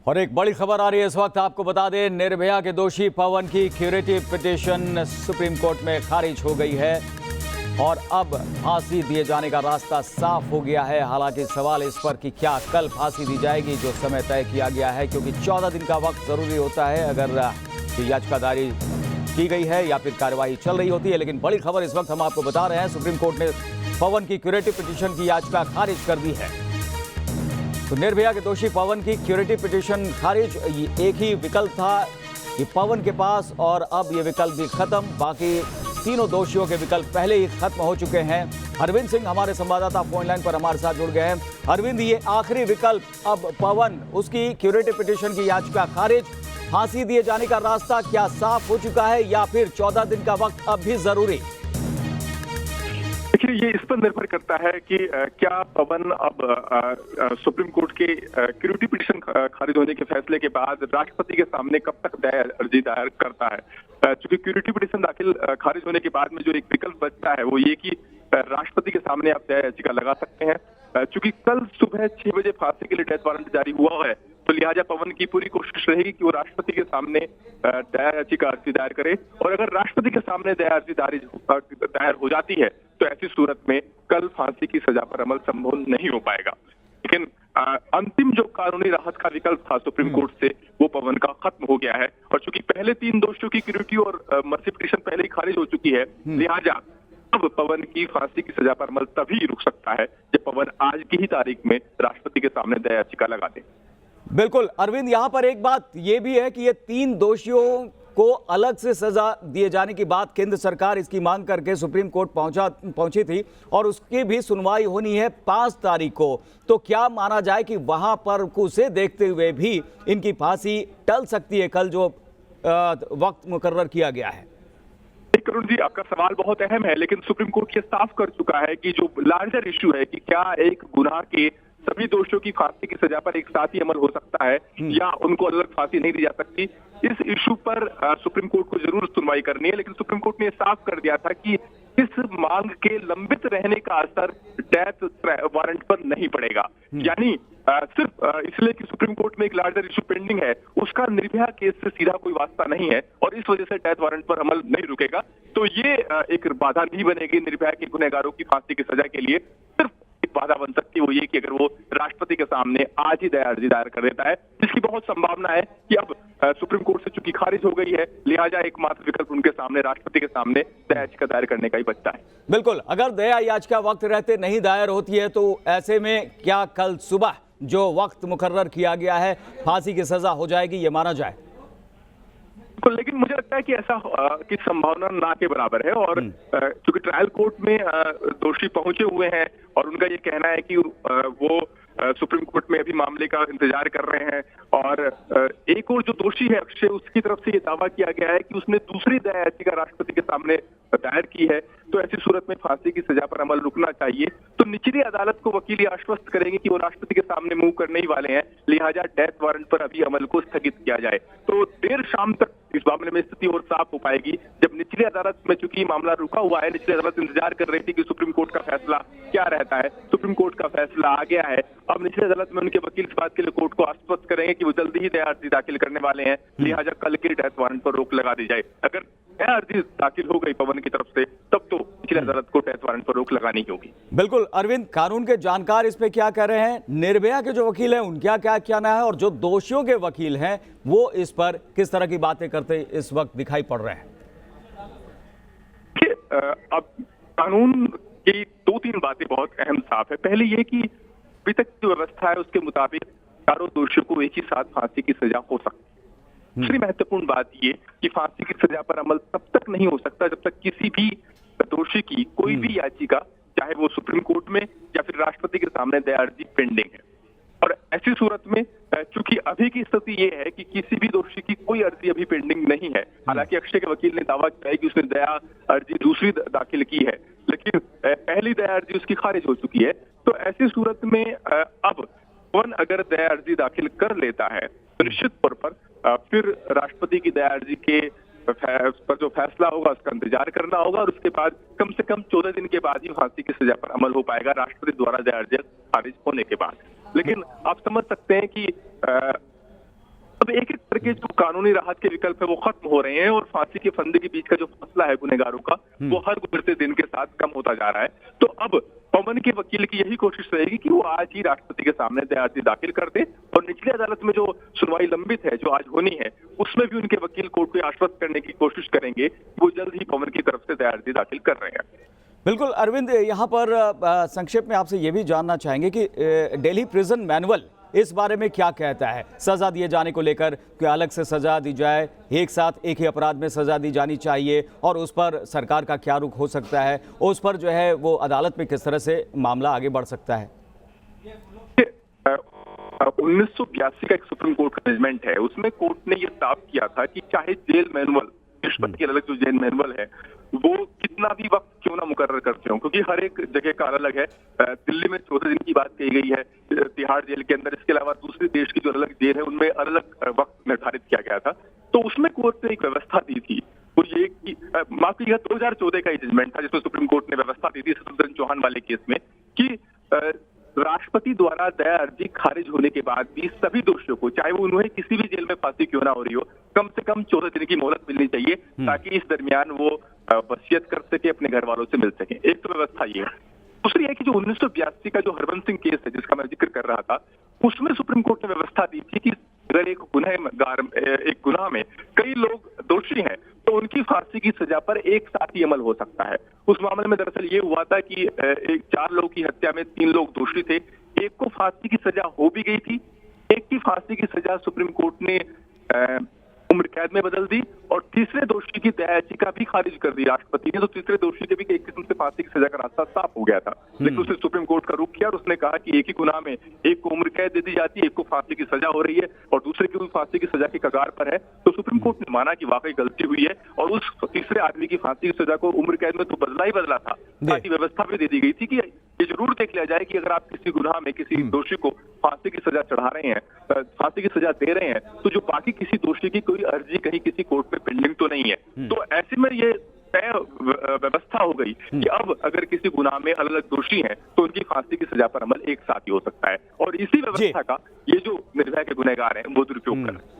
और एक बड़ी खबर आ रही है इस वक्त, आपको बता दें निर्भया के दोषी पवन की क्यूरेटिव पिटीशन सुप्रीम कोर्ट में खारिज हो गई है और अब फांसी दिए जाने का रास्ता साफ हो गया है। हालांकि सवाल इस पर कि क्या कल फांसी दी जाएगी, जो समय तय किया गया है, क्योंकि 14 दिन का वक्त जरूरी होता है अगर याचिका दायर की गई है या फिर कार्यवाही चल रही होती है। लेकिन बड़ी खबर इस वक्त हम आपको बता रहे हैं, सुप्रीम कोर्ट ने पवन की क्यूरेटिव पिटीशन की याचिका खारिज कर दी है। तो निर्भया के दोषी पवन की क्यूरेटिव पिटीशन खारिज, एक ही विकल्प था ये पवन के पास और अब ये विकल्प भी खत्म। बाकी तीनों दोषियों के विकल्प पहले ही खत्म हो चुके हैं। अरविंद सिंह हमारे संवाददाता फोन लाइन पर हमारे साथ जुड़ गए हैं। अरविंद, ये आखिरी विकल्प अब पवन, उसकी क्यूरेटिव पिटीशन की याचिका खारिज, फांसी दिए जाने का रास्ता क्या साफ हो चुका है या फिर 14 दिन का वक्त अब भी जरूरी? देखिए, ये इस पर निर्भर करता है कि क्या पवन अब सुप्रीम कोर्ट के क्यूरेटिव पिटीशन खारिज होने के फैसले के बाद राष्ट्रपति के सामने कब तक अर्जी दायर करता है। चूंकि क्यूरेटिव पिटीशन खारिज होने के बाद में जो एक विकल्प बचता है वो ये कि राष्ट्रपति के सामने आप दया याचिका लगा सकते हैं। चूंकि कल सुबह 6 बजे फांसी के लिए डेथ वारंट जारी हुआ है, तो लिहाजा पवन की पूरी कोशिश रहेगी कि वो राष्ट्रपति के सामने दया याचिका अर्जी दायर करे। और अगर राष्ट्रपति के सामने दया अर्जी दायर हो जाती है तो ऐसी सूरत में कल फांसी की सजा पर अमल संभव नहीं हो पाएगा। लेकिन अंतिम जो कानूनी राहत का विकल्प था सुप्रीम कोर्ट से, वो पवन का खत्म हो गया है। और चूंकि पहले 3 दोषियों की क्यूरेटिव और मर्सी पिटीशन पहले ही खारिज हो चुकी है, लिहाजा अब पवन की फांसी की सजा पर अमल तभी रुक सकता है जब पवन आज की ही तारीख में राष्ट्रपति के सामने दया याचिका लगा दे। बिल्कुल अरविंद, यहाँ पर एक बात ये भी है कि ये 3 दोषियों को अलग से सजा दिए जाने की बात केंद्र सरकार इसकी मांग करके सुप्रीम कोर्ट पहुंची थी और उसकी भी सुनवाई होनी है 5 तारीख को। तो क्या माना जाए कि वहां पर उसे देखते हुए भी इनकी फांसी टल सकती है कल जो वक्त मुकर्रर किया गया है? करुण जी, आपका सवाल बहुत अहम है, लेकिन सुप्रीम कोर्ट ये साफ कर चुका है कि जो लार्जर इशू है कि क्या एक गुनाह के सभी दोषियों की फांसी की सजा पर एक साथ ही अमल हो सकता है या उनको अलग फांसी नहीं दी जा सकती, इस इशू पर सुप्रीम कोर्ट को जरूर सुनवाई करनी है। लेकिन सुप्रीम कोर्ट ने साफ कर दिया था कि इस मांग के लंबित रहने का असर डेथ वारंट पर नहीं पड़ेगा। यानी सिर्फ इसलिए कि सुप्रीम कोर्ट में एक लार्जर इशू पेंडिंग है, उसका निर्भया केस से सीधा कोई वास्ता नहीं है और इस वजह से डेथ वारंट पर अमल नहीं रुकेगा। तो ये एक बाधा नहीं बनेगी निर्भया के गुनहगारों की फांसी की सजा के लिए। सिर्फ एक बाधा बन सकती है वो ये कि अगर वो राष्ट्रपति के सामने आज ही दया अर्जी दायर कर देता है, जिसकी बहुत संभावना है कि अब सुप्रीम कोर्ट से चूंकि खारिज हो गई है, लिहाजा एकमात्र विकल्प उनके सामने राष्ट्रपति के सामने दया याचिका दायर करने का ही बचता है। बिल्कुल, अगर दया याचिका वक्त रहते नहीं दायर होती है तो ऐसे में क्या कल सुबह जो वक्त मुकर्रर किया गया है फांसी की सजा हो जाएगी, ये माना जाए? लेकिन मुझे लगता है कि ऐसा की संभावना ना के बराबर है। और चूंकि ट्रायल कोर्ट में दोषी पहुंचे हुए हैं और उनका ये कहना है कि वो सुप्रीम कोर्ट में अभी मामले का इंतजार कर रहे हैं। और एक और जो दोषी है अक्षय, उसकी तरफ से ये दावा किया गया है कि उसने दूसरी दया याचिका राष्ट्रपति के सामने दायर की है। तो ऐसी सूरत में फांसी की सजा पर अमल रुकना चाहिए। तो निचली अदालत को वकील आश्वस्त करेंगे कि वो राष्ट्रपति के सामने मूव करने ही वाले हैं, लिहाजा डेथ वारंट पर अभी अमल को स्थगित किया जाए। तो देर शाम तक इस मामले में स्थिति और साफ हो पाएगी जब निचली अदालत में, चूंकि मामला रुका हुआ है, निचली अदालत इंतजार कर रही थी कि सुप्रीम कोर्ट का फैसला क्या रहता है। सुप्रीम कोर्ट का फैसला आ गया है। अब निचली अदालत में उनके वकील इस बात के लिए कोर्ट को आश्वस्त करेंगे कि वो जल्दी ही दया अर्जी दाखिल करने वाले हैं, लिहाजा कल के डेथ वारंट पर रोक लगा दी जाए। अगर दया अर्जी दाखिल हो गई पवन की तरफ से, तब तो निचली अदालत को डेथ वारंट पर रोक लगानी होगी। बिल्कुल अरविंद, कानून के जानकार इस पे क्या कह रहे हैं? निर्भया के जो वकील हैं उनका क्या कहना है और जो दोषियों के वकील हैं वो इस पर किस तरह की बातें करते इस वक्त दिखाई पड़ रहे हैं? अब कानून की 2-3 बातें बहुत अहम साफ है। पहले ये कि अभी तक जो व्यवस्था है उसके मुताबिक चारों दोषियों को एक ही साथ फांसी की सजा हो सकती है। दूसरी महत्वपूर्ण बात ये कि फांसी की सजा पर अमल तब तक नहीं हो सकता जब तक किसी भी दोषी की कोई भी याचिका, चाहे वो सुप्रीम कोर्ट में या फिर राष्ट्रपति के सामने दया अर्जी पेंडिंग है। और ऐसी सूरत में चूंकि अभी की स्थिति ये है कि किसी भी दोषी की कोई अर्जी अभी पेंडिंग नहीं है। हालांकि अक्षय के वकील ने दावा किया है कि उसने दया अर्जी दूसरी दाखिल की है, लेकिन पहली दया अर्जी उसकी खारिज हो चुकी है। तो ऐसी सूरत में अब पवन अगर दया अर्जी दाखिल कर लेता है तो निश्चित तौर पर फिर राष्ट्रपति की दया अर्जी के पर जो फैसला होगा उसका इंतजार करना होगा और उसके बाद कम से कम 14 दिन के बाद ही फांसी की सजा पर अमल हो पाएगा राष्ट्रपति द्वारा दया अर्जी खारिज होने के बाद। लेकिन आप समझ सकते हैं कि अब एक एक करके जो कानूनी राहत के विकल्प है वो खत्म हो रहे हैं और फांसी के फंदे के बीच का जो फासला है गुनहगारों का वो हर गुजरते दिन के साथ कम होता जा रहा है। तो अब पवन के वकील की यही कोशिश रहेगी कि वो आज ही राष्ट्रपति के सामने दया-अर्जी दाखिल कर दे और निचली अदालत में जो सुनवाई लंबित है जो आज होनी है उसमें भी उनके वकील कोर्ट को आश्वस्त करने की कोशिश करेंगे। वो जल्द ही पवन की तरफ से दया-अर्जी दाखिल कर रहे हैं। बिल्कुल अरविंद, यहाँ पर संक्षेप में आपसे ये भी जानना चाहेंगे कि दिल्ली प्रिजन मैनुअल इस बारे में क्या कहता है, सजा दिए जाने को लेकर कि अलग से सजा दी जाए, एक साथ एक ही अपराध में सजा दी जानी चाहिए, और उस पर सरकार का क्या रुख हो सकता है, उस पर जो है वो अदालत में किस तरह से मामला आगे बढ़ सकता है? 1982 का एक सुप्रीम कोर्ट का जजमेंट है, उसमें कोर्ट ने यह साफ किया था कि चाहे जेल मैनुअल, राष्ट्रपति के अलग जो जेल मैनुअल है वो कितना भी वक्त क्यों ना मुकर्रर करते हो, क्योंकि हर एक जगह का अलग है। दिल्ली में 14 दिन की बात कही गई है तिहाड़ जेल के अंदर, इसके अलावा दूसरे देश की जो अलग जेल है उनमें अलग वक्त निर्धारित किया गया था। तो उसमें कोर्ट ने एक व्यवस्था दी थी, वो ये कि माफ कीजिएगा 2014 का जजमेंट था जिसमें सुप्रीम कोर्ट ने व्यवस्था दी थी शत्रुघ्न चौहान वाले केस में कि राष्ट्रपति द्वारा दया अर्जी खारिज होने के बाद भी सभी दोषियों को, चाहे वो उन्हें किसी भी जेल में फांसी क्यों ना हो रही हो, कम से कम 14 दिन की मोहलत मिलनी चाहिए ताकि इस दरमियान वो वसीयत कर सके, अपने घर वालों से मिल सके। एक तो व्यवस्था ये है। दूसरी है कि जो 1982 का जो हरबंस सिंह केस है जिसका मैं जिक्र कर रहा था, उसमें सुप्रीम कोर्ट ने व्यवस्था दी थी कि अगर एक गुनाह में कई लोग दोषी हैं तो उनकी फांसी की सजा पर एक साथ ही अमल हो सकता है। उस मामले में दरअसल ये हुआ था कि 4 लोगों की हत्या में 3 लोग दोषी थे, एक को फांसी की सजा हो भी गई थी, एक की फांसी की सजा सुप्रीम कोर्ट ने उम्र कैद में बदल दी और तीसरे दोषी की दया याचिका भी खारिज कर दी राष्ट्रपति ने। तो तीसरे दोषी के भी एक किस्म से फांसी की सजा का रास्ता साफ हो गया था, लेकिन उसने सुप्रीम कोर्ट का रुख किया और उसने कहा कि एक ही गुनाह में एक को उम्र कैद दे दी जाती है, एक को फांसी की सजा हो रही है और दूसरे की भी फांसी की सजा के कगार पर है। तो सुप्रीम कोर्ट ने माना कि वाकई गलती हुई है और उस तीसरे आदमी की फांसी की सजा को उम्र कैद में तो बदला ही बदला था, ताकि व्यवस्था भी दे दी गई थी कि ये जरूर देख लिया जाए कि अगर आप किसी गुनाह में किसी दोषी को फांसी की सजा चढ़ा रहे हैं, फांसी की सजा दे रहे हैं, तो जो बाकी किसी दोषी की कोई अर्जी कहीं किसी कोर्ट में पेंडिंग तो नहीं है। तो ऐसे में ये तय व्यवस्था हो गई कि अब अगर किसी गुनाह में अलग अलग दोषी हैं तो उनकी फांसी की सजा पर अमल एक साथ ही हो सकता है और इसी व्यवस्था का ये जो निर्भया के गुनहगार हैं वो दुरुपयोग कर रहे हैं।